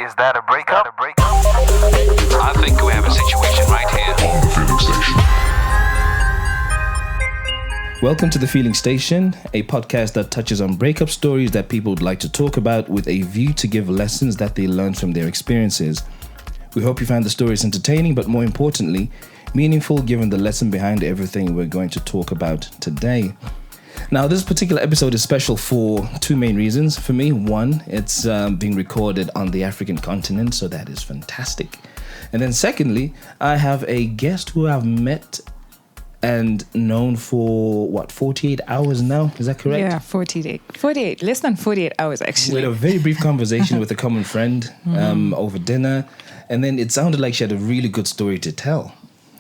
Is that a breakup? I think we have a situation right here. On the Feeling Station. Welcome to The Feeling Station, a podcast that touches on breakup stories that people would like to talk about with a view to give lessons that they learned from their experiences. We hope you find the stories entertaining, but more importantly, meaningful given the lesson behind everything we're going to talk about today. Now, this particular episode is special for two main reasons. For me, one, it's being recorded on the African continent, so that is fantastic. And then secondly, I have a guest who I've met and known for, 48 hours now? Is that correct? Yeah, 48. Less than 48 hours, actually. We had a very brief conversation with a common friend over dinner. And then it sounded like she had a really good story to tell.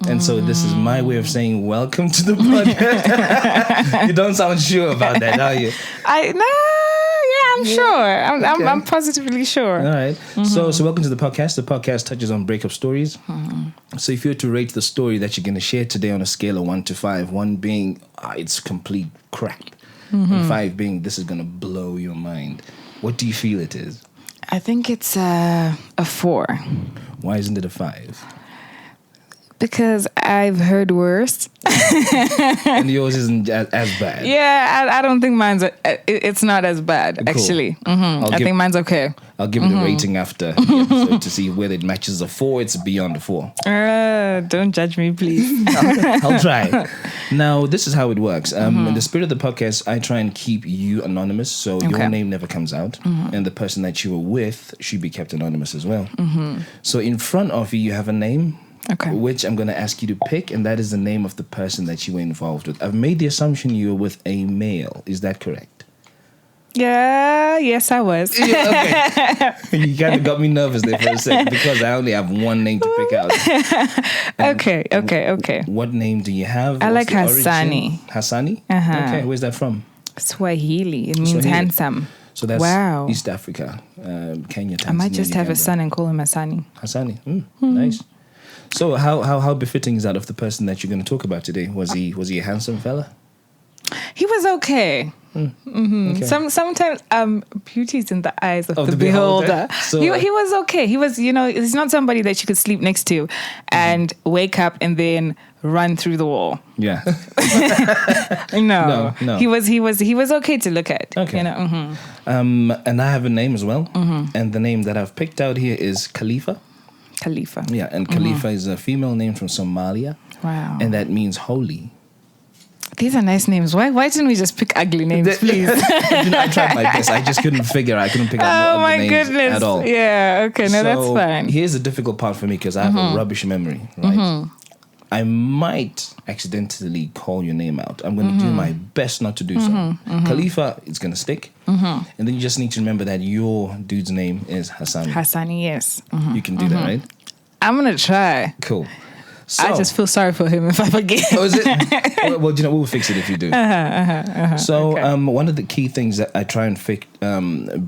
And so this is my way of saying welcome to the podcast. You don't sound sure about that, are you? I'm sure. I'm positively sure. All right. So welcome to the podcast. The podcast touches on breakup stories. So if you were to rate the story that you're going to share today on a scale of 1 to 5, 1 being it's complete crap, and 5 being this is going to blow your mind, what do you feel it is? I think it's a 4. Why isn't it a 5? Because I've heard worse. And yours isn't as bad. Yeah, I don't think mine's... it's not as bad, Cool. actually. I think mine's okay. I'll give it a rating after the episode to see whether it matches a 4. It's beyond a 4. Don't judge me, please. I'll try. Now, this is how it works. In the spirit of the podcast, I try and keep you anonymous, so your name never comes out, and the person that you were with should be kept anonymous as well. So in front of you, you have a name. Okay. Which I'm going to ask you to pick, and that is the name of the person that you were involved with. I've made the assumption you were with a male. Is that correct? Yeah, yes, I was. Yeah, okay. You kind of got me nervous there for a second because I only have one name to pick out. Okay. What name do you have? I What's like the origin? Hassani. Hassani? Uh-huh. Okay, where's that from? Swahili. It means Swahili. handsome. So that's Wow. East Africa, Kenya, Tanzania, I might just have a Uganda. son and call him Hassani. Hassani. Nice. So how befitting is that of the person that you're going to talk about today? Was he a handsome fella? He was okay. Okay. Sometimes beauty is in the eyes of the beholder. beholder. So, he was okay. He was, he's not somebody that you could sleep next to and wake up and then run through the wall. Yeah. No. No. He was okay to look at. Okay. And I have a name as well. And the name that I've picked out here is Khalifa. Khalifa. Yeah, and Khalifa is a female name from Somalia. Wow. And that means holy. These are nice names. Why didn't we just pick ugly names, please? I tried my best. I just couldn't pick out Oh no my ugly names goodness. at all. Yeah, okay, no, that's fine. Here's the difficult part for me because I have a rubbish memory, right? I might accidentally call your name out. I'm going to do my best not to do so. Khalifa, it's going to stick. And then you just need to remember that your dude's name is Hassani. Hassani, yes. You can do that, right? I'm going to try. Cool. So, I just feel sorry for him if I forget. Oh, is it? Well, we'll fix it if you do. So, okay. One of the key things that I try and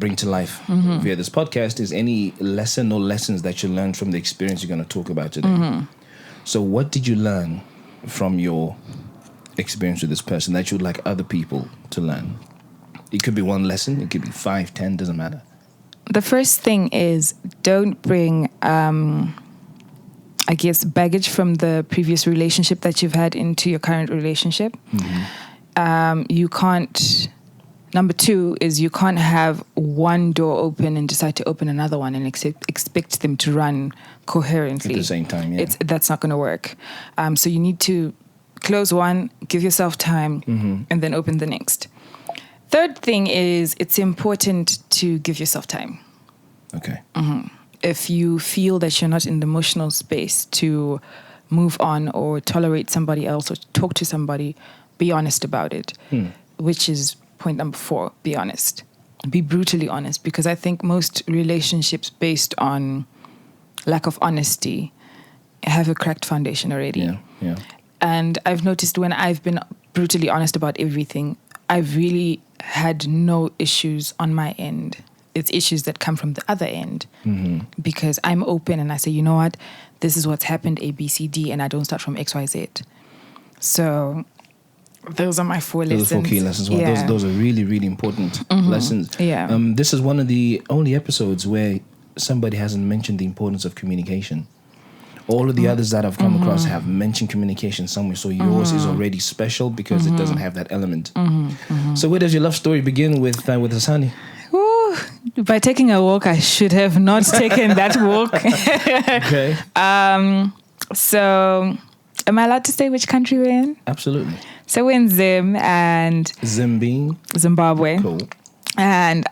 bring to life via this podcast is any lesson or lessons that you learned from the experience you're going to talk about today. So, what did you learn from your experience with this person that you would like other people to learn? It could be one lesson. It could be 5, 10, doesn't matter. The first thing is don't bring, baggage from the previous relationship that you've had into your current relationship. You can't... Number 2 is you can't have one door open and decide to open another one and expect them to run coherently. At the same time, yeah. That's not going to work. So you need to close one, give yourself time, and then open the next. Third thing is it's important to give yourself time. Okay. If you feel that you're not in the emotional space to move on or tolerate somebody else or talk to somebody, be honest about it, which is point number 4, be honest. Be brutally honest, because I think most relationships based on lack of honesty have a cracked foundation already. Yeah. And I've noticed when I've been brutally honest about everything, I've really had no issues on my end. It's issues that come from the other end because I'm open and I say, you know what, this is what's happened, A, B, C, D, and I don't start from X, Y, Z. So those are my 4 lessons. Those 4 key lessons. Well, Yeah. those are really, really important lessons. Yeah. This is one of the only episodes where somebody hasn't mentioned the importance of communication. All of the others that I've come across have mentioned communication somewhere, so yours is already special because it doesn't have that element. So where does your love story begin with Hassani? Ooh, by taking a walk, I should have not taken that walk. Okay. So, am I allowed to say which country we're in? Absolutely. So we're in Zim and Zimbabwe. Cool. And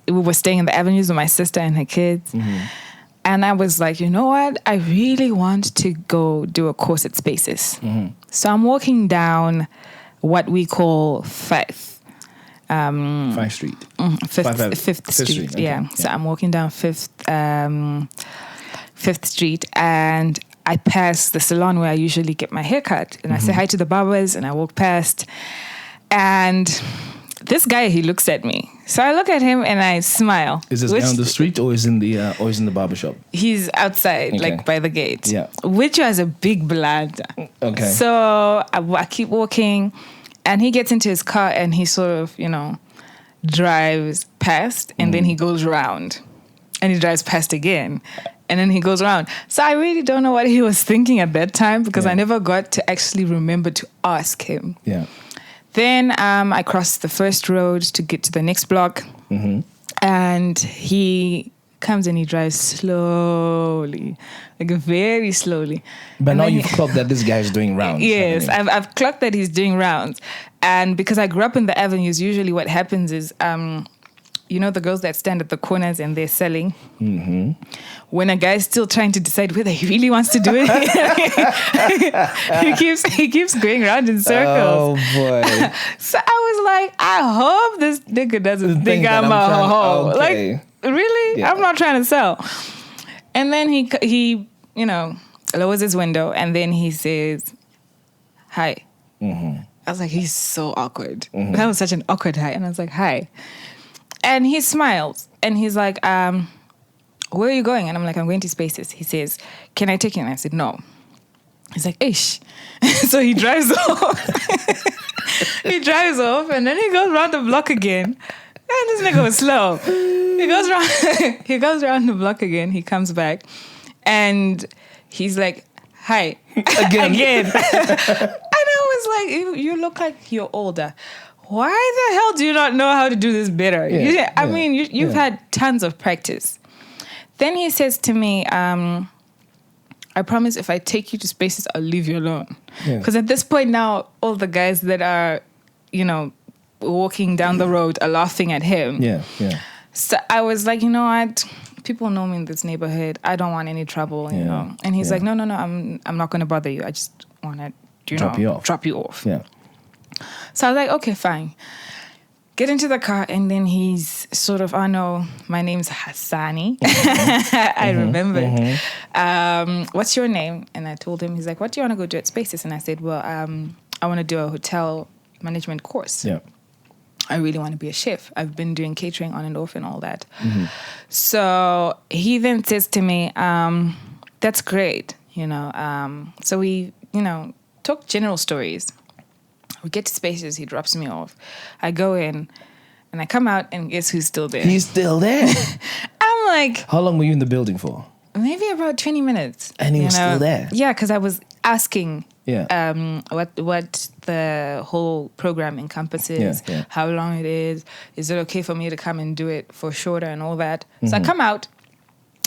we were staying in the avenues with my sister and her kids. And I was like, you know what? I really want to go do a course at Spaces. So I'm walking down what we call Fifth. 5th Street. Fifth Street. Okay. Yeah. So I'm walking down Fifth Street, and I pass the salon where I usually get my haircut, and I say hi to the barbers, and I walk past, and this guy, he looks at me. So I look at him and I smile. Is this down the street or is in the barbershop? He's outside, Okay. like by the gate. Yeah. Which was a big blunder. Okay. So I keep walking, and he gets into his car and he sort of, drives past, and then he goes around, and he drives past again, and then he goes around. So I really don't know what he was thinking at that time, because I never got to actually remember to ask him. Yeah. Then I crossed the first road to get to the next block, and he comes and he drives slowly, like very slowly. But and now then you've clocked that this guy is doing rounds. Yes, haven't you? I've clocked that he's doing rounds. And because I grew up in the avenues, usually what happens is, the girls that stand at the corners and they're selling. When a guy's still trying to decide whether he really wants to do it, he keeps going around in circles. Oh boy! So I was like, I hope this nigga doesn't think I'm a hoe. Okay. Like, really? Yeah. I'm not trying to sell. And then he lowers his window, and then he says, hi. I was like, he's so awkward. That was such an awkward hi. And I was like, hi. And he smiles, and he's like, where are you going? And I'm like, I'm going to Spaces. He says, can I take you? And I said, no. He's like, ish. So he drives off. He drives off, and then he goes around the block again. And this nigga was slow. He goes around the block again. He comes back, and he's like, hi. Again. And I was like, you look like you're older. Why the hell do you not know how to do this better? I mean, you've had tons of practice. Then he says to me, I promise if I take you to Spaces, I'll leave you alone. Because at this point now, all the guys that are, walking down the road are laughing at him. Yeah. So I was like, you know what? People know me in this neighborhood. I don't want any trouble, you know. And he's like, no, I'm not going to bother you. I just want to, drop you off. Yeah. So I was like, okay, fine. Get into the car, and then he's sort of, oh no, my name's Hassani. I remembered. What's your name? And I told him. He's like, what do you want to go do at Spaces? And I said, well, I want to do a hotel management course. Yeah. I really want to be a chef. I've been doing catering on and off and all that. So he then says to me, that's great, So we, talk general stories. We get to Spaces, he drops me off. I go in, and I come out, and guess who's still there? He's still there. I'm like... How long were you in the building for? Maybe about 20 minutes. And he was still there? Yeah, because I was asking what the whole program encompasses, how long it is it okay for me to come and do it for shorter and all that. So I come out,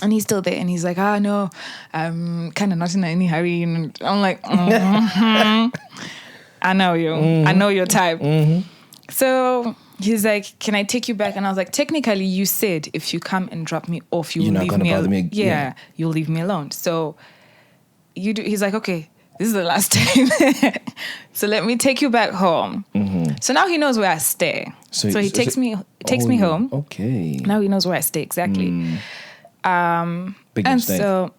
and he's still there, and he's like, no, I'm kind of not in any hurry. And I'm like, I know you. I know your type. So he's like, can I take you back? And I was like, technically, you said if you come and drop me off, you'll leave me alone. Yeah, you'll leave me alone. So you do. He's like, okay, this is the last time. So let me take you back home. So now he knows where I stay. So he takes me home. Okay. Now he knows where I stay exactly. Big and mistake. so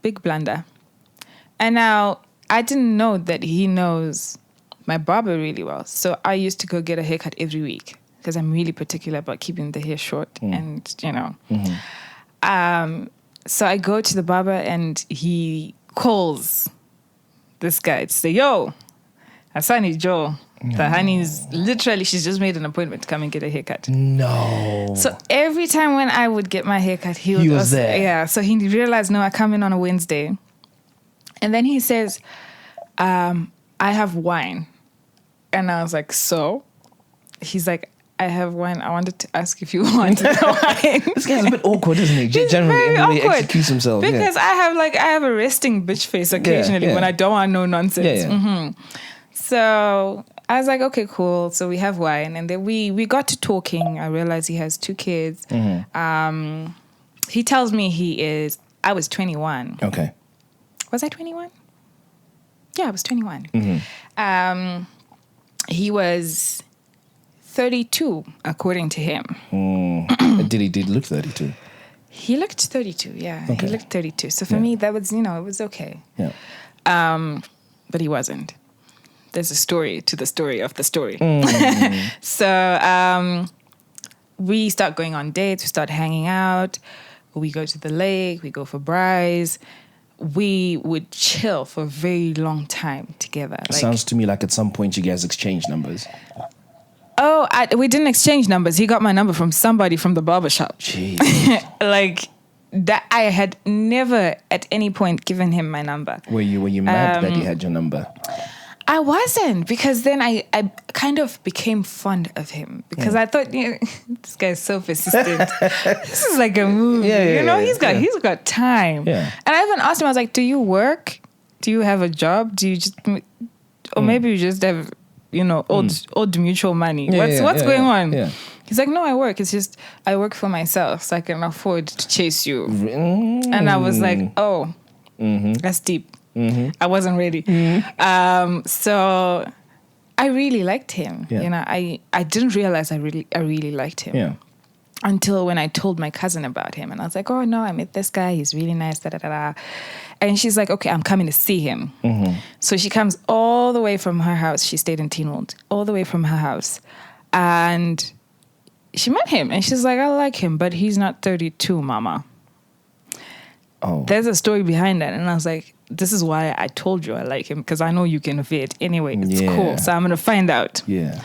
big blunder. And now I didn't know that he knows my barber really well. So I used to go get a haircut every week because I'm really particular about keeping the hair short and, so I go to the barber, and he calls this guy to say, yo, Hassani Joe, The honey's literally, she's just made an appointment to come and get a haircut. No. So every time when I would get my haircut, he was also, there. Yeah. So he realized, no, I come in on a Wednesday. And then he says, I have wine. And I was like, so? He's like, I have wine. I wanted to ask if you wanted wine. This guy's a bit awkward, isn't he? He's Generally, very in the way he awkward. executes himself. Because I have a resting bitch face occasionally yeah. when I don't want no nonsense. Yeah. So I was like, okay, cool. So we have wine. And then we got to talking. I realized he has 2 kids. He tells me I was 21. Okay. Was I 21? Yeah, I was 21. He was 32, according to him. Did he look 32? He looked 32, yeah. Okay. He looked 32. So for me, that was, it was okay. Yeah. But he wasn't. There's a story to the story of the story. So we start going on dates. We start hanging out. We go to the lake. We go for braais. We would chill for a very long time together. Sounds to me like at some point you guys exchange numbers. Oh, we didn't exchange numbers. He got my number from somebody from the barbershop. Jeez. Like that, I had never at any point given him my number. Were you mad that he had your number? I wasn't, because then I kind of became fond of him because I thought, this guy's so persistent. This is like a movie. He's got time. Yeah. And I even asked him, I was like, do you work? Do you have a job? Do you just, or maybe you just have, old mutual money. What's going on? Yeah. He's like, no, I work. It's just I work for myself, so I can afford to chase you. And I was like, oh, that's deep. I wasn't ready. So I really liked him. Yeah. I didn't realize I really liked him. Yeah. Until when I told my cousin about him. And I was like, oh, no, I met this guy. He's really nice. Da, da, da, da. And she's like, okay, I'm coming to see him. So she comes all the way from her house. She stayed in Teenwold. All the way from her house. And she met him. And she's like, I like him, but he's not 32, mama. Oh. There's a story behind that. And I was like, this is why I told you I like him, because I know you can vet. Anyway, it's cool. So I'm going to find out. Yeah.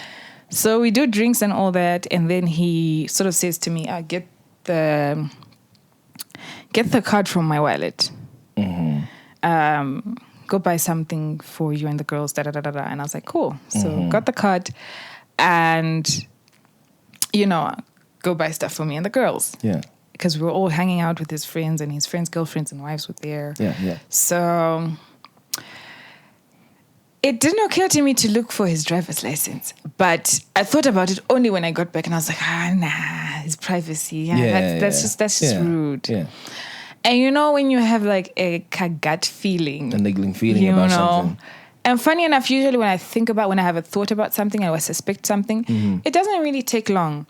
So we do drinks and all that. And then he sort of says to me, get the card from my wallet. Go buy something for you and the girls, da da da da da. And I was like, cool. So got the card and, go buy stuff for me and the girls. Yeah. Because we were all hanging out with his friends, and his friends' girlfriends and wives were there. Yeah. So it didn't occur to me to look for his driver's license, but I thought about it only when I got back, and I was like, nah, his privacy. That's just rude. Yeah. And when you have like a gut feeling, A niggling feeling about something. And funny enough, usually when I have a thought about something, I suspect something, it doesn't really take long.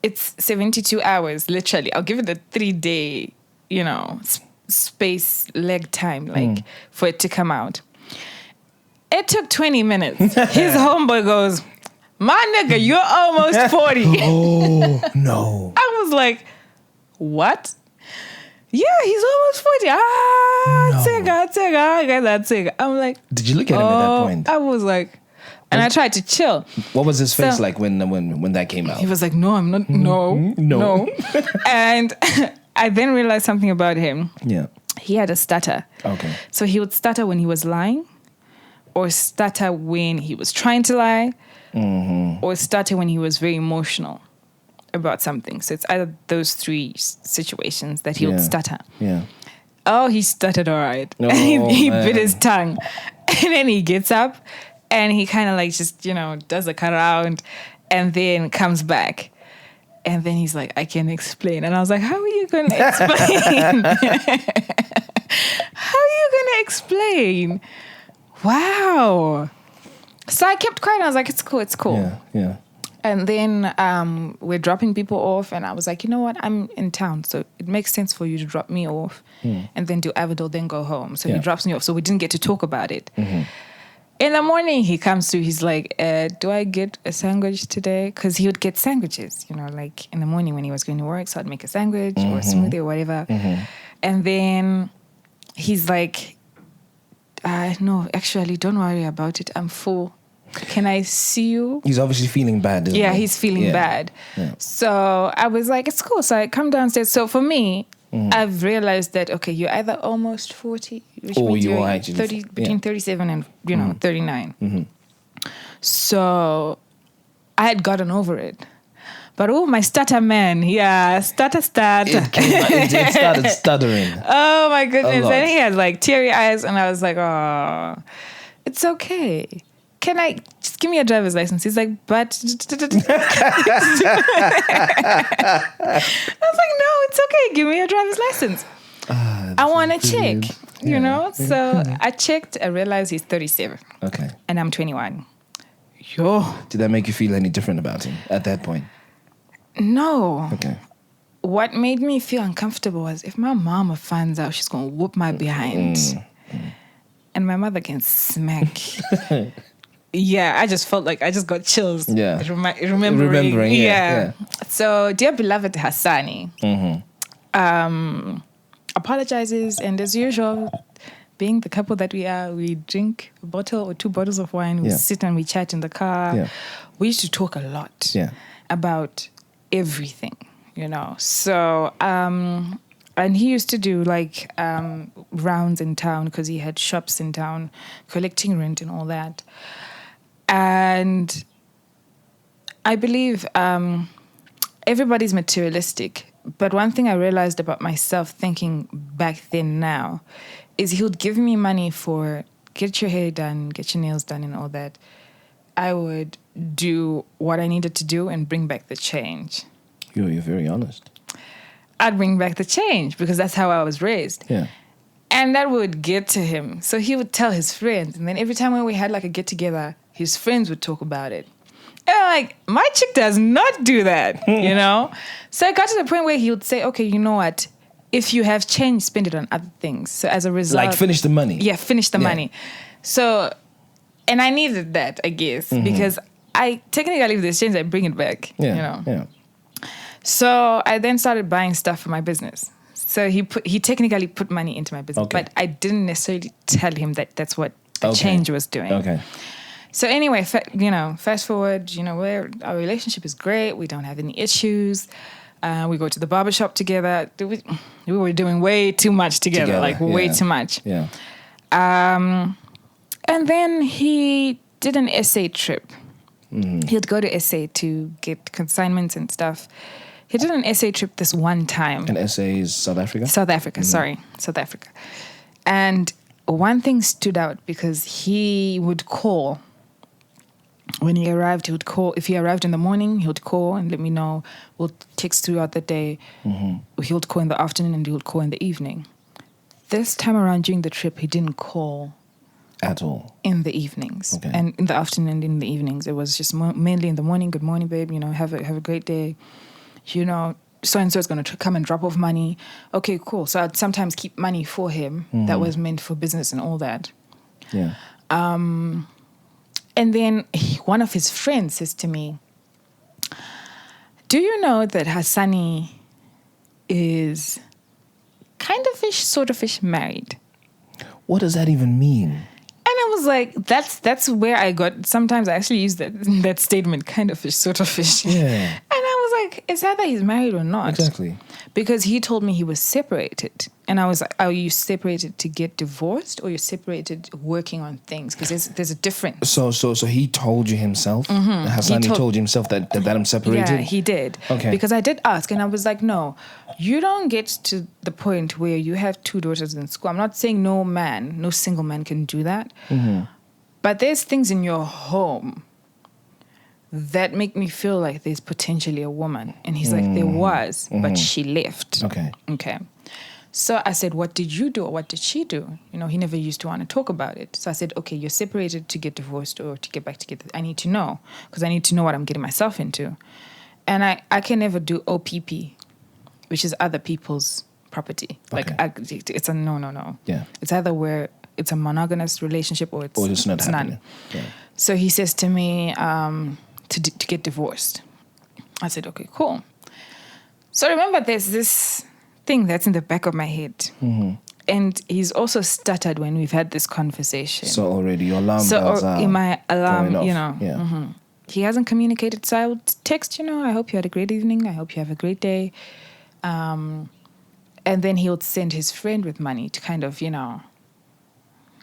It's 72 hours, literally. I'll give it a 3-day, space leg time, for it to come out. It took 20 minutes. His homeboy goes, my nigga, you're almost 40. Oh, no. I was like, what? Yeah, he's almost 40. Tsega. I'm like, Did you look at him at that point? I was like, and I tried to chill. What was his face like when that came out? He was like, no, I'm not. No. And I then realized something about him. Yeah. He had a stutter. Okay. So he would stutter when he was lying, or stutter when he was trying to lie, or stutter when he was very emotional about something. So it's either those 3 situations that he would stutter. Yeah. Oh, he stuttered all right. Oh, he man. bit his tongue. And then he gets up and he kind of like just, does a cut around and then comes back. And then he's like, I can explain. And I was like, how are you going to explain? How are you going to explain? Wow. So I kept quiet. I was like, it's cool. Yeah. And then we're dropping people off, and I was like, you know what? I'm in town, so it makes sense for you to drop me off and then do Avondale, then go home. So he drops me off. So we didn't get to talk about it. In the morning, he comes through. He's like, do I get a sandwich today? Because he would get sandwiches, like in the morning when he was going to work. So I'd make a sandwich or a smoothie or whatever. And then he's like, no, actually, don't worry about it. I'm full. Can I see you? He's obviously feeling bad, isn't Yeah, he? he's feeling bad. Yeah. So I was like, it's cool. So I come downstairs. So for me, I've realized that, okay, you're either almost 40, which Or means you you're are actually 30, between 37 and, 39. Mm-hmm. So I had gotten over it. But my stutter man, stutter. It started stuttering. Oh my goodness. lot. And he had like teary eyes and I was like, oh, it's okay. Can I just give me a driver's license? He's like, but I was like, no, it's okay. Give me a driver's license. I want to check, you know? So I checked. I realized he's 37. Okay. And I'm 21. Yo. Did that make you feel any different about him at that point? No. Okay. What made me feel uncomfortable was if my mama finds out, she's going to whoop my behind. And my mother can smack. Yeah, I just felt like I just got chills. Yeah. Remembering. Yeah. So, dear beloved Hassani, apologizes. And as usual, being the couple that we are, we drink a bottle or 2 bottles of wine. We sit and we chat in the car. Yeah. We used to talk a lot about everything, you know. So, and he used to do like rounds in town because he had shops in town, collecting rent and all that. And I believe everybody's materialistic. But one thing I realized about myself thinking back then now is he would give me money for get your hair done, get your nails done and all that. I would do what I needed to do and bring back the change. You're very honest. I'd bring back the change because that's how I was raised. Yeah. And that would get to him. So he would tell his friends. And then every time when we had like a get together, his friends would talk about it. And I'm like, my chick does not do that, you know? So I got to the point where he would say, okay, you know what? If you have change, spend it on other things. So as a result... Like finish the money. Yeah, finish the money. So, and I needed that, I guess, because I technically, if there's change, I bring it back, you know? Yeah. So I then started buying stuff for my business. So he technically put money into my business, but I didn't necessarily tell him that that's what the change was doing. Okay. So anyway, fast forward, where our relationship is great. We don't have any issues. We go to the barbershop together. We were doing way too much together. Way too much. Yeah. And then he did an SA trip. He'd go to SA to get consignments and stuff. He did an SA trip this one time. And SA is South Africa? South Africa, South Africa. And one thing stood out because he would call. When he arrived, he would call. If he arrived in the morning, he would call and let me know. We'll text throughout the day. He would call in the afternoon and he would call in the evening. This time around during the trip, he didn't call. At all? In the evenings. Okay. And in the afternoon and in the evenings. It was just mainly in the morning. Good morning, babe. Have a great day. So-and-so is going to come and drop off money. Okay, cool. So I'd sometimes keep money for him that was meant for business and all that. Yeah. And then one of his friends says to me, do you know that Hassani is kind of ish, sort of ish married? What does that even mean? And I was like, that's where I got, sometimes I actually use that statement, kind of fish, sort of fish. Yeah. And I was like, it's either he's married or not. Exactly. Because he told me he was separated. And I was like, are you separated to get divorced or you're separated working on things? Because there's a difference. So he told you himself? Hassani told you himself that I'm separated? Yeah, he did. Okay. Because I did ask and I was like, no, you don't get to the point where you have 2 daughters in school. I'm not saying no single man can do that. But there's things in your home that make me feel like there's potentially a woman. And he's like, there was, but she left. Okay. So I said, what did you do or what did she do? He never used to want to talk about it. So I said, okay, you're separated to get divorced or to get back together. I need to know because I need to know what I'm getting myself into. And I can never do OPP, which is other people's property. Okay. It's a no. Yeah. It's either where it's a monogamous relationship or it's not happening. None. Yeah. So he says to me to get divorced. I said, okay, cool. So remember, there's this thing that's in the back of my head. and he's also stuttered when we've had this conversation. So already your alarm bells are in my alarm, going you off. know, Yeah. he hasn't communicated. So I would text, I hope you had a great evening. I hope you have a great day. And then he would send his friend with money to kind of,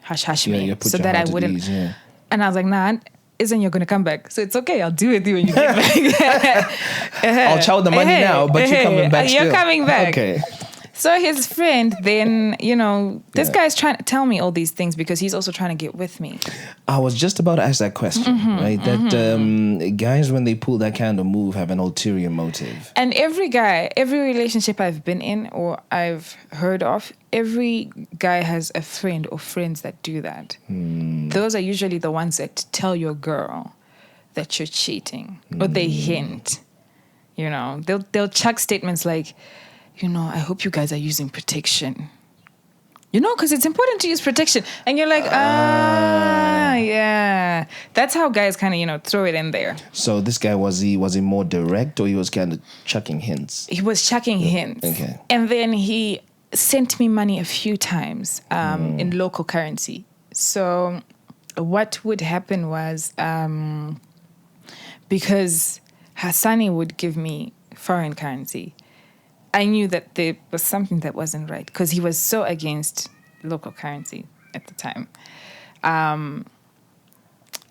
hush me, put so your that I heart at wouldn't. ease, yeah. And I was like, nah, isn't you going to come back? So it's okay. I'll do with you when you get back. I'll chow the money now, but you're coming back You're still. coming back. Okay. So his friend then, this guy's trying to tell me all these things because he's also trying to get with me. I was just about to ask that question, right? That guys, when they pull that kind of move, have an ulterior motive. And every relationship I've been in or I've heard of, every guy has a friend or friends that do that. Those are usually the ones that tell your girl that you're cheating, or they hint. They'll chuck statements like, I hope you guys are using protection. Because it's important to use protection. And you're like, yeah. That's how guys kind of, throw it in there. So this guy, was he more direct, or he was kind of chucking hints? He was chucking hints. Okay. And then he sent me money a few times in local currency. So what would happen was, because Hassani would give me foreign currency, I knew that there was something that wasn't right because he was so against local currency at the time.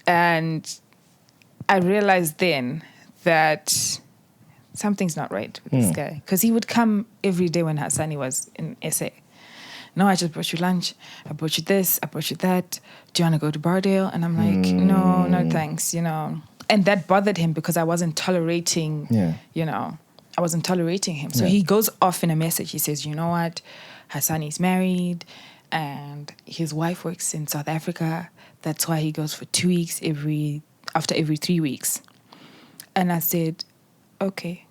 And I realized then that something's not right with this guy because he would come every day when Hassani was in SA. No, I just brought you lunch. I brought you this. I brought you that. Do you want to go to Bardale? And I'm like, no, thanks, And that bothered him because I wasn't tolerating, I wasn't tolerating him. So he goes off in a message. He says, you know what? Hassani's married and his wife works in South Africa. That's why he goes for 2 weeks after every 3 weeks. And I said, okay.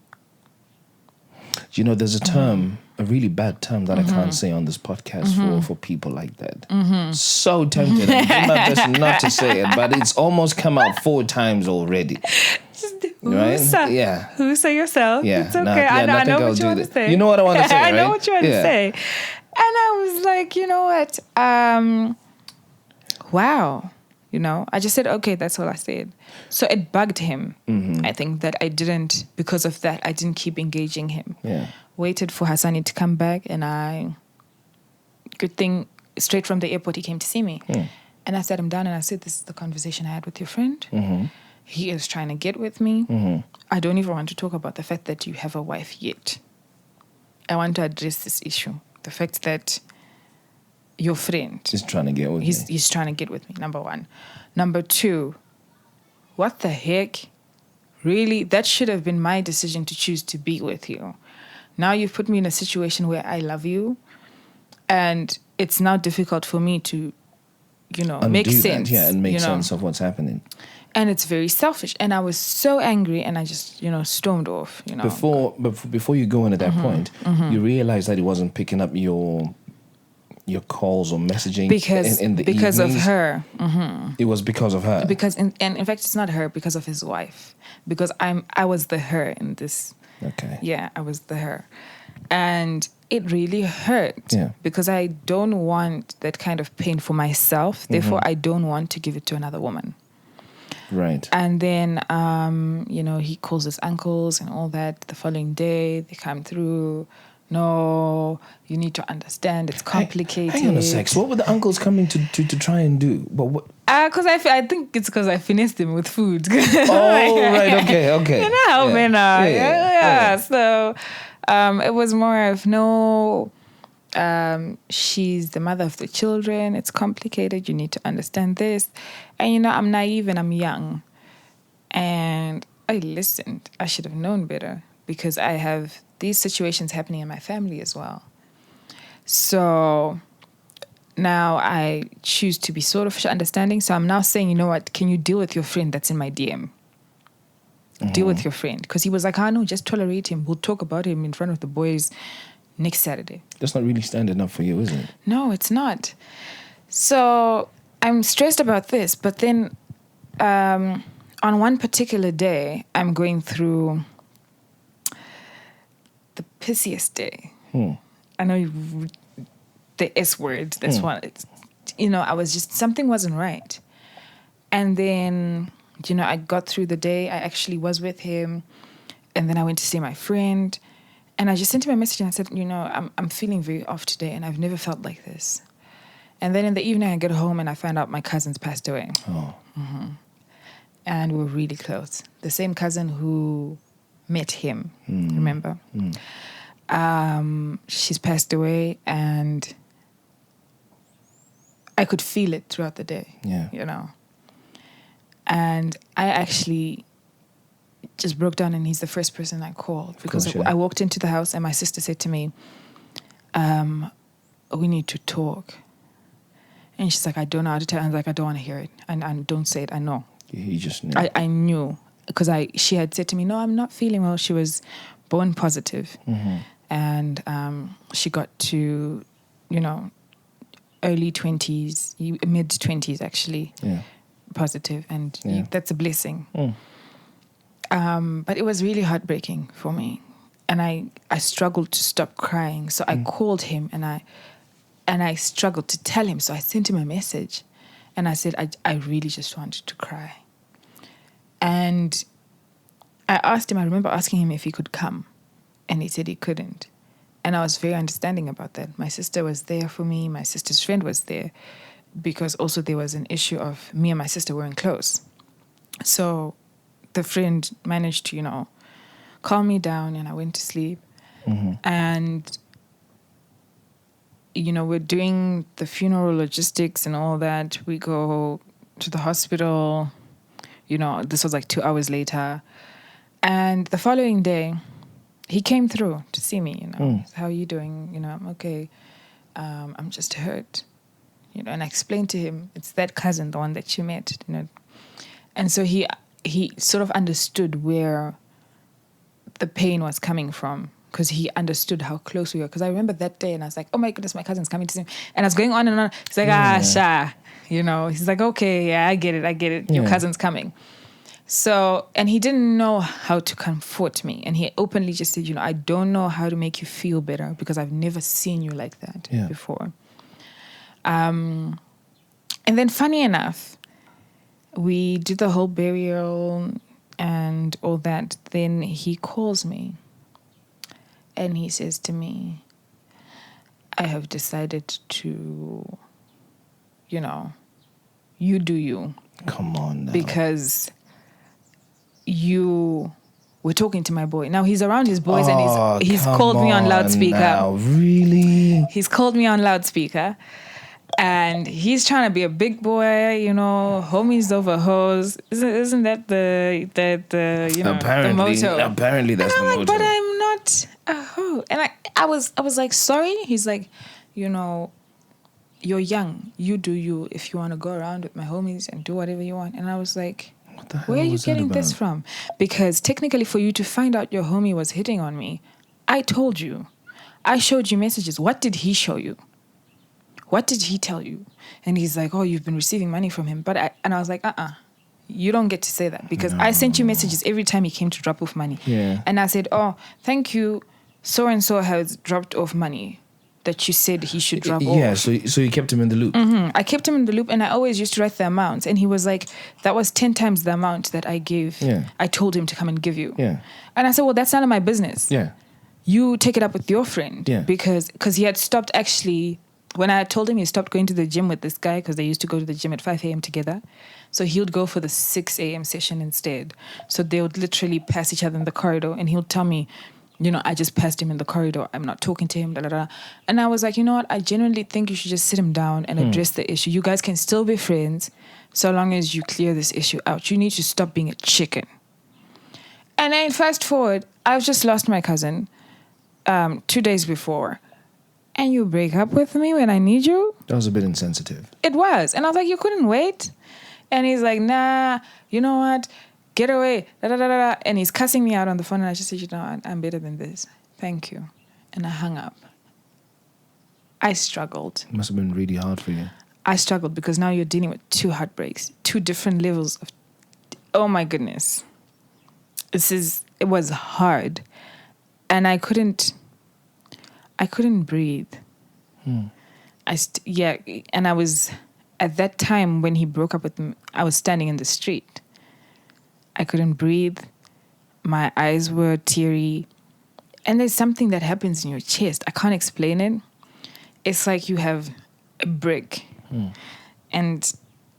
There's a term, a really bad term that I can't say on this podcast for people like that. So tempted. I'm doing my best not to say it, but it's almost come out 4 times already. Right? Yeah. Who say yourself? Yeah. It's okay. I know what you want to say. You know what I want to say, I know right? what you want to say. And I was like, you know what? Wow. I just said, okay, that's all I said. So it bugged him. I think that because of that, I didn't keep engaging him. Yeah. Waited for Hassani to come back and good thing, straight from the airport, he came to see me. And I sat him down and I said, this is the conversation I had with your friend. He is trying to get with me. I don't even want to talk about the fact that you have a wife yet. I want to address this issue. The fact that your friend... He's trying to get with me. He's trying to get with me, number 1. Number 2, what the heck? Really? That should have been my decision to choose to be with you. Now you've put me in a situation where I love you, and it's now difficult for me to, make sense. And make sense of what's happening. And it's very selfish. And I was so angry and I just, stormed off, Before you go into that point, you realize that he wasn't picking up your calls or messaging because of her. It was because of her. Because in fact it's not her, because of his wife. Because I was the her in this. Okay. Yeah, I was the her. And it really hurt. Yeah. Because I don't want that kind of pain for myself. Therefore I don't want to give it to another woman. Right. And then, he calls his uncles and all that. The following day, they come through. No, you need to understand. It's complicated. Hang on a sec. So what were the uncles coming to try and do? But what? Because I think it's because I finessed him with food. Oh, right. Okay. You know how men are. Yeah. So it was more of, no, she's the mother of the children. It's complicated. You need to understand this. And, I'm naive and I'm young. And I listened. I should have known better because I have these situations happening in my family as well. So now I choose to be sort of understanding. So I'm now saying, you know what, can you deal with your friend that's in my DM? Deal with your friend. Because he was like, no, just tolerate him. We'll talk about him in front of the boys next Saturday. That's not really standing up for you, is it? No, it's not. So I'm stressed about this. But then on one particular day, I'm going through the pissiest day. I know the S word. That's what, I was just, something wasn't right. And then, I got through the day. I actually was with him. And then I went to see my friend. And I just sent him a message and I said, I'm feeling very off today and I've never felt like this. And then in the evening I get home and I find out my cousin's passed away. Oh. Mm-hmm. And we were really close. The same cousin who met him, remember? She's passed away and I could feel it throughout the day, And I actually just broke down and he's the first person I called because I walked into the house and my sister said to me, we need to talk. And she's like, I don't know how to tell. I was like, I don't want to hear it. And don't say it. I know. You just knew. I knew because she had said to me, no, I'm not feeling well. She was born positive. And she got to, early 20s, mid 20s actually, positive. And that's a blessing. But it was really heartbreaking for me. And I struggled to stop crying. So I called him and I struggled to tell him. So I sent him a message and I said, I really just wanted to cry. And I remember asking him if he could come. And he said he couldn't. And I was very understanding about that. My sister was there for me. My sister's friend was there. Because also there was an issue of me and my sister weren't close. So the friend managed to, calm me down and I went to sleep. And, we're doing the funeral logistics and all that. We go to the hospital, this was like 2 hours later. And the following day, he came through to see me, How are you doing? I'm okay. I'm just hurt, and I explained to him, it's that cousin, the one that you met, And so he sort of understood where the pain was coming from because he understood how close we were. Because I remember that day and I was like, oh my goodness, my cousin's coming to see me. And I was going on and on. He's like, Sha. He's like, okay, yeah, I get it. Your cousin's coming. So, and he didn't know how to comfort me. And he openly just said, I don't know how to make you feel better because I've never seen you like that before. And then funny enough, we did the whole burial and all that. Then he calls me and he says to me, I have decided to, you do you. Come on now. Because you were talking to my boy. Now he's around his boys and he's called me on loudspeaker. Now, really? He's called me on loudspeaker. And he's trying to be a big boy, homies over hoes. Isn't that the the motto? Apparently that's the motto. But I'm not a hoe. And I was like, sorry. He's like, you're young. You do you. If you want to go around with my homies and do whatever you want. And I was like, where are you getting this from? Because technically for you to find out your homie was hitting on me, I told you. I showed you messages. What did he show you? What did he tell you? And he's like, oh, you've been receiving money from him. I was like, you don't get to say that because I sent you messages every time he came to drop off money. Yeah. And I said, oh, thank you. So-and-so has dropped off money that you said he should drop off. Yeah, so you kept him in the loop. I kept him in the loop and I always used to write the amounts. And he was like, that was 10 times the amount that I gave. Yeah. I told him to come and give you. Yeah. And I said, well, that's none of my business. Yeah. You take it up with your friend. Yeah. Because he had stopped actually... When I told him he stopped going to the gym with this guy because they used to go to the gym at 5 a.m. together. So he would go for the 6 a.m. session instead. So they would literally pass each other in the corridor and he would tell me, I just passed him in the corridor. I'm not talking to him, da, da, da. And I was like, you know what? I genuinely think you should just sit him down and address the issue. You guys can still be friends so long as you clear this issue out. You need to stop being a chicken. And then fast forward, I've just lost my cousin 2 days before. And you break up with me when I need you? That was a bit insensitive. It was. And I was like, you couldn't wait? And he's like, nah, you know what? Get away. Da, da, da, da. And he's cussing me out on the phone. And I just said, I'm better than this. Thank you. And I hung up. I struggled. It must have been really hard for you. I struggled because now you're dealing with 2 heartbreaks, 2 different levels of, oh my goodness. It was hard. And I couldn't breathe. and I was, at that time when he broke up with me, I was standing in the street. I couldn't breathe. My eyes were teary. And there's something that happens in your chest. I can't explain it. It's like you have a brick. And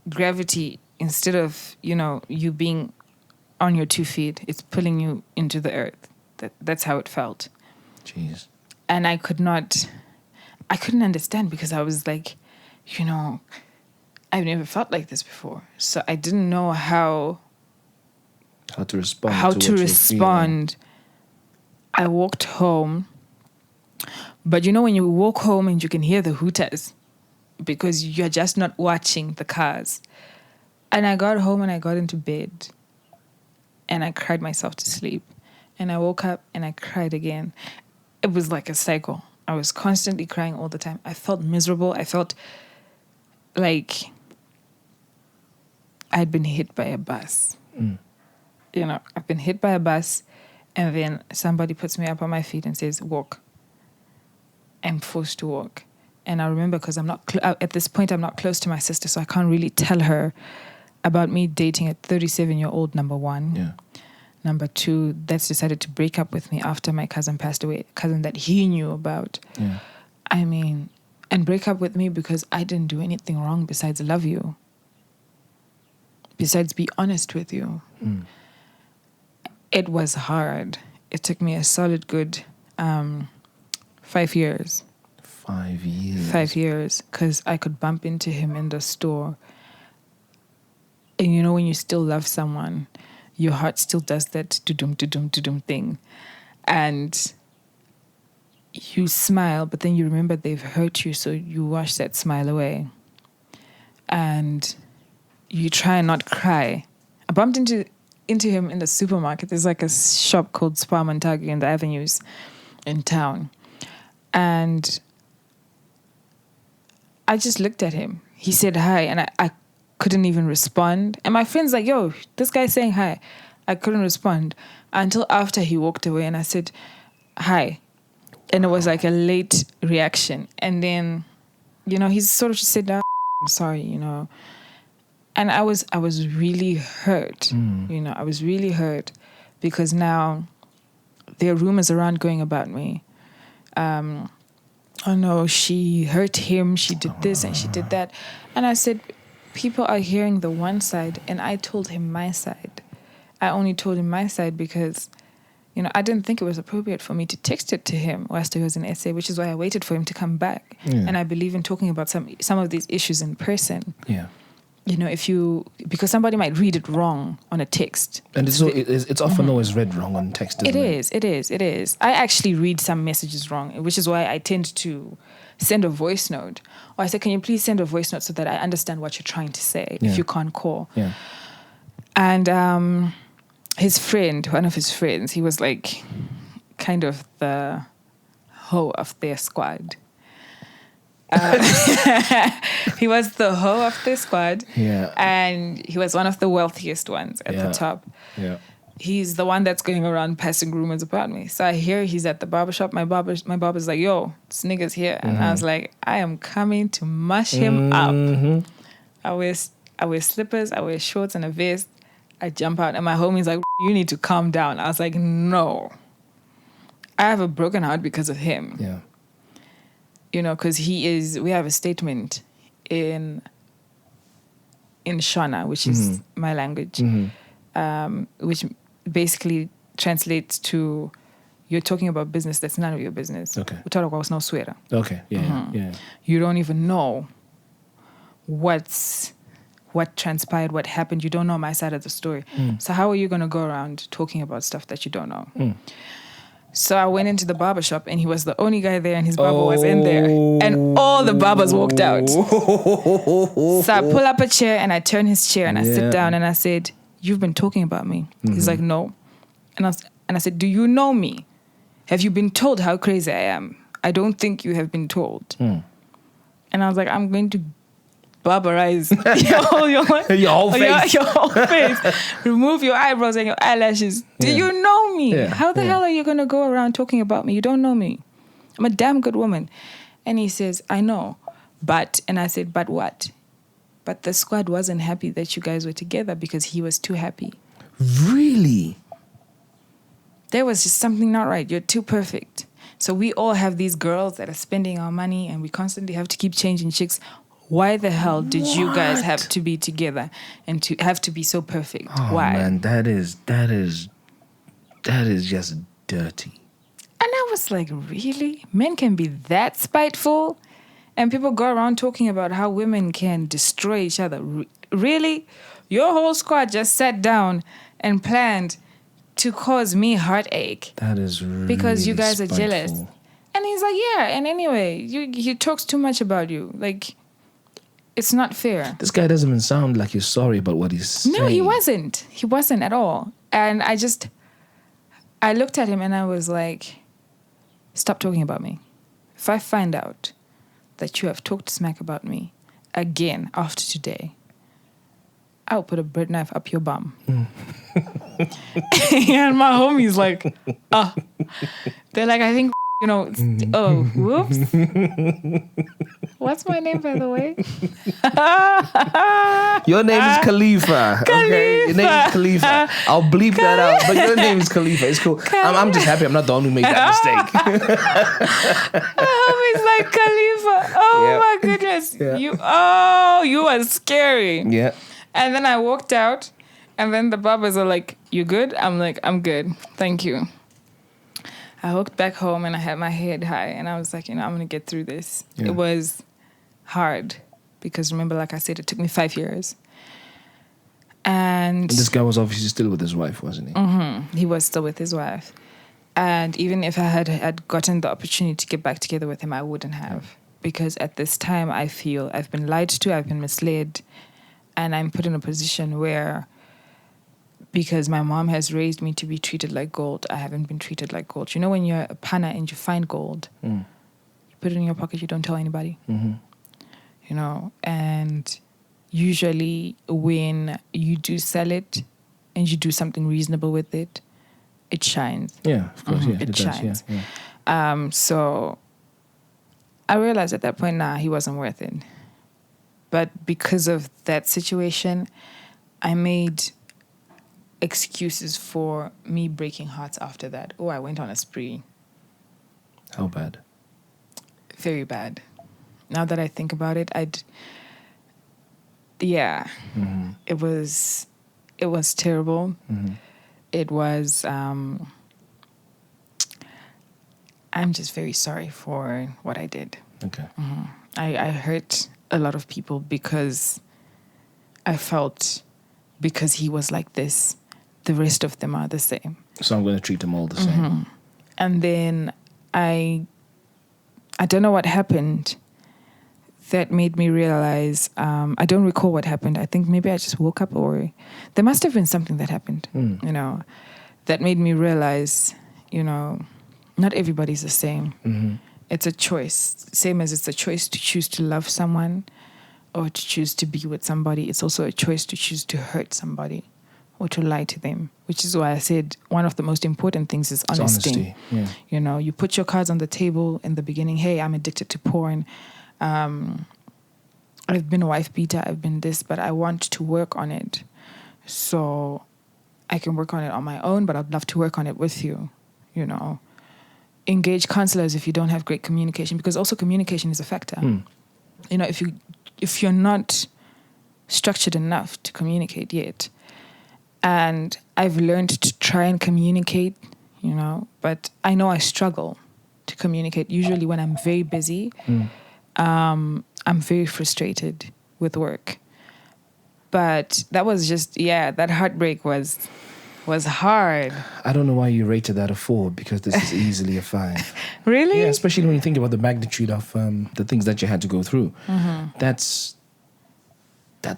gravity, instead of, you being on your 2 feet, it's pulling you into the earth. That's how it felt. Jeez. And I couldn't understand, because I was like, I've never felt like this before. So I didn't know how to respond. I walked home. But when you walk home and you can hear the hooters, because you're just not watching the cars. And I got home and I got into bed and I cried myself to sleep. And I woke up and I cried again. It was like a cycle. I was constantly crying all the time. I felt miserable. I felt like I'd been hit by a bus. I've been hit by a bus, and then somebody puts me up on my feet and says, walk. I'm forced to walk. And I remember, because I'm not at this point, I'm not close to my sister, so I can't really tell her about me dating a 37-year-old, number one. Yeah. Number two, that's decided to break up with me after my cousin passed away, a cousin that he knew about. Yeah. And break up with me because I didn't do anything wrong besides love you. Besides be honest with you. It was hard. It took me a solid good 5 years. 5 years. 5 years, because I could bump into him in the store. And when you still love someone, your heart still does that to-dum thing. And you smile, but then you remember they've hurt you, so you wash that smile away. And you try and not cry. I bumped into him in the supermarket. There's like a shop called Spar Montague in the Avenues in town. And I just looked at him. He said hi, and I couldn't even respond. And my friend's like, yo, this guy's saying hi. I couldn't respond until after he walked away, and I said hi. And it was like a late reaction. And then, he sort of just said, I'm sorry, And I was really hurt. I was really hurt, because now there are rumors around going about me. Oh no, she hurt him, she did this and she did that. And I said, people are hearing the one side, and I told him my side. I only told him my side because, I didn't think it was appropriate for me to text it to him whilst he was in SA, which is why I waited for him to come back. Yeah. And I believe in talking about some of these issues in person. Yeah. Because somebody might read it wrong on a text. And it's often always read wrong on text, isn't it? It is. I actually read some messages wrong, which is why I tend to send a voice note. Or I say, can you please send a voice note so that I understand what you're trying to say if you can't call. Yeah. And one of his friends, he was like kind of the hoe of their squad. He was the hoe of the squad, and he was one of the wealthiest ones at the top. Yeah, he's the one that's going around passing rumors about me. So I hear he's at the barbershop. My barber's like, "Yo, this nigga's here," and I was like, "I am coming to mush him up." I wear slippers, I wear shorts and a vest. I jump out, and my homie's like, "You need to calm down." I was like, "No, I have a broken heart because of him." Yeah. Because we have a statement in Shona, which is my language, which basically translates to, you're talking about business that's none of your business. Okay. Okay, yeah. You don't even know what transpired, what happened. You don't know my side of the story. So how are you going to go around talking about stuff that you don't know? So I went into the barbershop, and he was the only guy there, and his barber was in there. And all the barbers walked out. So I pull up a chair, and I turn his chair, and I sit down, and I said, "You've been talking about me." He's like, "No." And I said, "Do you know me? Have you been told how crazy I am? I don't think you have been told." And I was like, "I'm going to barberize your whole face. Your whole face. Remove your eyebrows and your eyelashes. Do you know me? How the hell are you going to go around talking about me? You don't know me. I'm a damn good woman." And he says, "I know, And I said, but what? But the squad wasn't happy that you guys were together because he was too happy. Really? There was just something not right. You're too perfect. So we all have these girls that are spending our money and we constantly have to keep changing chicks. Why the hell did you guys have to be together and to have to be so perfect? Oh, Why? man, that is just dirty. And I was like, really? Men can be that spiteful? And people go around talking about how women can destroy each other. Really? Your whole squad just sat down and planned to cause me heartache. That is really because you guys spiteful. are jealous. And he's like, yeah, and anyway, he talks too much about you. Like, it's not fair. This guy doesn't even sound like he's sorry about what he's saying. No, he wasn't. He wasn't at all. And I looked at him and I was like, stop talking about me. If I find out that you have talked smack about me again after today, I'll put a bread knife up your bum. And my homie's like, they're like, I think, oh, whoops. What's my name, by the way? Your name is Khalifa. Okay? Your name is Khalifa. I'll bleep that out, but your name is Khalifa. It's cool. I'm just happy I'm not the one who made that mistake. My homie's like, Khalifa. Oh, my goodness. Yeah. You are scary. Yeah. And then I walked out, and then the barbers are like, you good? I'm like, I'm good. Thank you. I walked back home, and I had my head high, and I was like, I'm going to get through this. Yeah. It was hard, because remember, like I said, it took me 5 years. And this guy was obviously still with his wife, wasn't he? Mm-hmm. He was still with his wife. And even if I had gotten the opportunity to get back together with him, I wouldn't have. Because at this time, I feel I've been lied to, I've been misled, and I'm put in a position where, because my mom has raised me to be treated like gold, I haven't been treated like gold. You know when you're a panna and you find gold, you put it in your pocket, you don't tell anybody. Mm-hmm. And usually when you do sell it and you do something reasonable with it, it shines. Yeah, of course. Yeah, It does, shines. Yeah. So I realized at that point, he wasn't worth it. But because of that situation, I made excuses for me breaking hearts after that. Oh, I went on a spree. How bad? Very bad. Now that I think about it, it was terrible. Mm-hmm. It was, I'm just very sorry for what I did. Okay. Mm-hmm. I hurt a lot of people because I felt because he was like this, the rest of them are the same. So I'm going to treat them all the same. And then I don't know what happened that made me realize, I don't recall what happened. I think maybe I just woke up, or there must have been something that happened, that made me realize, not everybody's the same. Mm-hmm. It's a choice. Same as it's a choice to choose to love someone or to choose to be with somebody. It's also a choice to choose to hurt somebody or to lie to them, which is why I said one of the most important things is honesty. Yeah. You put your cards on the table in the beginning. Hey, I'm addicted to porn. I've been a wife beater. I've been this, but I want to work on it. So I can work on it on my own, but I'd love to work on it with you, Engage counselors if you don't have great communication, because also communication is a factor. If you're not structured enough to communicate yet, and I've learned to try and communicate, but I know I struggle to communicate. Usually when I'm very busy, I'm very frustrated with work. But that was just, that heartbreak was hard. I don't know why you rated that a 4, because this is easily a 5. Really? Yeah, especially when you think about the magnitude of the things that you had to go through. Mm-hmm. That's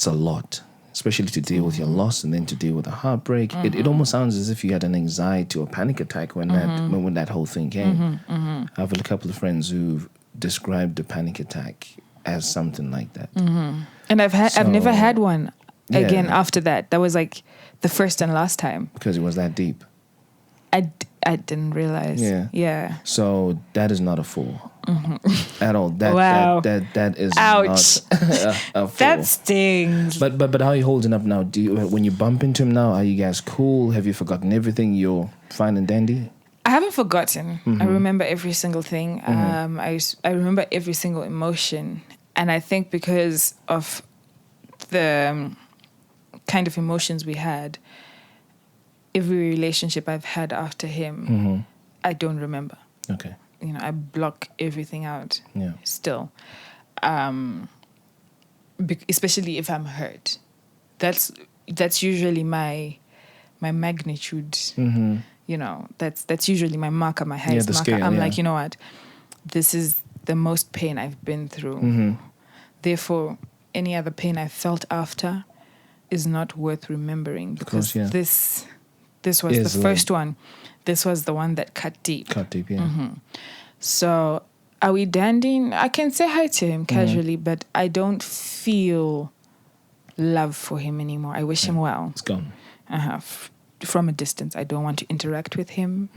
a lot, especially to deal with your loss and then to deal with a heartbreak. Mm-hmm. It almost sounds as if you had an anxiety or panic attack when that whole thing came. Mm-hmm. Mm-hmm. I have a couple of friends who described the panic attack as something like that. Mm-hmm. And I've never had one again after that. That was like the first and last time. Because it was that deep. I didn't realize. Yeah. So that is not a fool at all. Wow. That is Ouch. not a fool. That stings. But how are you holding up now? When you bump into him now, are you guys cool? Have you forgotten everything? You're fine and dandy? I haven't forgotten. I remember every single thing. I remember every single emotion. And I think because of the kind of emotions we had, every relationship I've had after him, I don't remember. Okay. You know, I block everything out. Yeah. Still, especially if I'm hurt. That's usually my magnitude. You know, that's usually my marker, my highest marker. Scale, I'm like, you know what? This is the most pain I've been through. Therefore, any other pain I felt after is not worth remembering, because this was the first one. This was the one that cut deep. Yeah. So, are we dandying? I can say hi to him casually, but I don't feel love for him anymore. I wish him well. It's gone. From a distance, I don't want to interact with him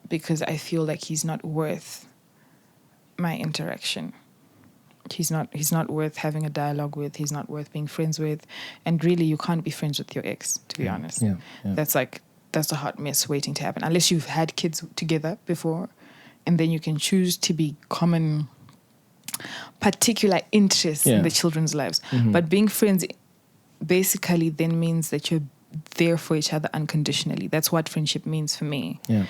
because I feel like he's not worth my interaction. He's not worth having a dialogue with. He's not worth being friends with. And really, you can't be friends with your ex, to be honest. Yeah. That's a hot mess waiting to happen. Unless you've had kids together before, and then you can choose to be common, particular interests in the children's lives. But being friends basically then means that you're there for each other unconditionally. That's what friendship means for me. Yeah.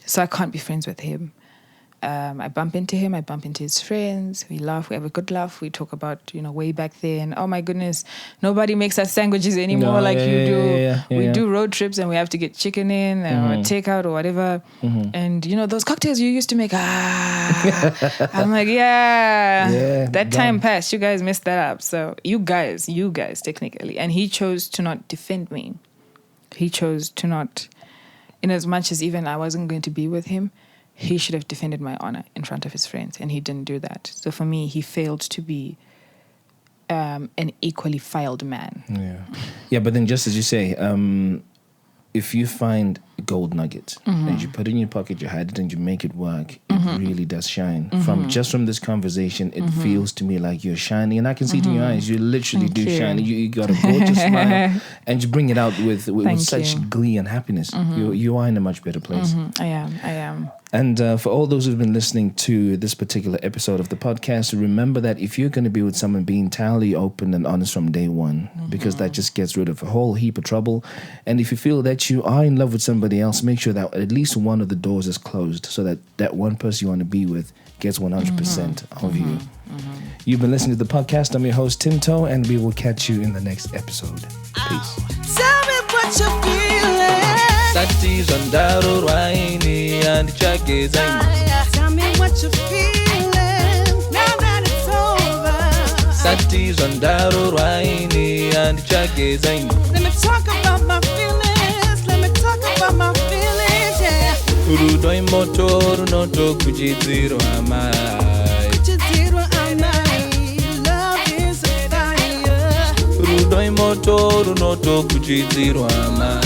So I can't be friends with him. I bump into him. I bump into his friends. We laugh. We have a good laugh. We talk about, way back then. Oh my goodness, nobody makes us sandwiches anymore you do. We do road trips and we have to get chicken in or takeout or whatever. And those cocktails you used to make. I'm like, that time passed. You guys messed that up. So you guys technically. And he chose to not defend me. He chose to not, in as much as even I wasn't going to be with him, he should have defended my honor in front of his friends, and he didn't do that. So for me, he failed to be an equally filed man. Yeah, but then just as you say, if you find gold nuggets and you put it in your pocket, you hide it and you make it work, it really does shine. From this conversation, it feels to me like you're shining, and I can see it in your eyes. You literally shine. You got a gorgeous smile, and you bring it out with such glee and happiness. You are in a much better place. I am. And for all those who've been listening to this particular episode of the podcast, remember that if you're going to be with someone, be entirely open and honest from day one, because that just gets rid of a whole heap of trouble. And if you feel that you are in love with somebody else, make sure that at least one of the doors is closed, so that one person you want to be with gets 100% of you. You've been listening to the podcast. I'm your host, Tinto, and we will catch you in the next episode. Peace. Tell me what you're feeling. Satis andaro raini and chagezai. Tell me what you're feeling. Now that it's over. Satis andaro raini and chagezai. Let me talk about my feelings. Let me talk about my feelings, yeah. Urudoi motor noto kujidziro amai. Kujidziro amai. Love is a fire. Urudoi motor noto kujidziro amai.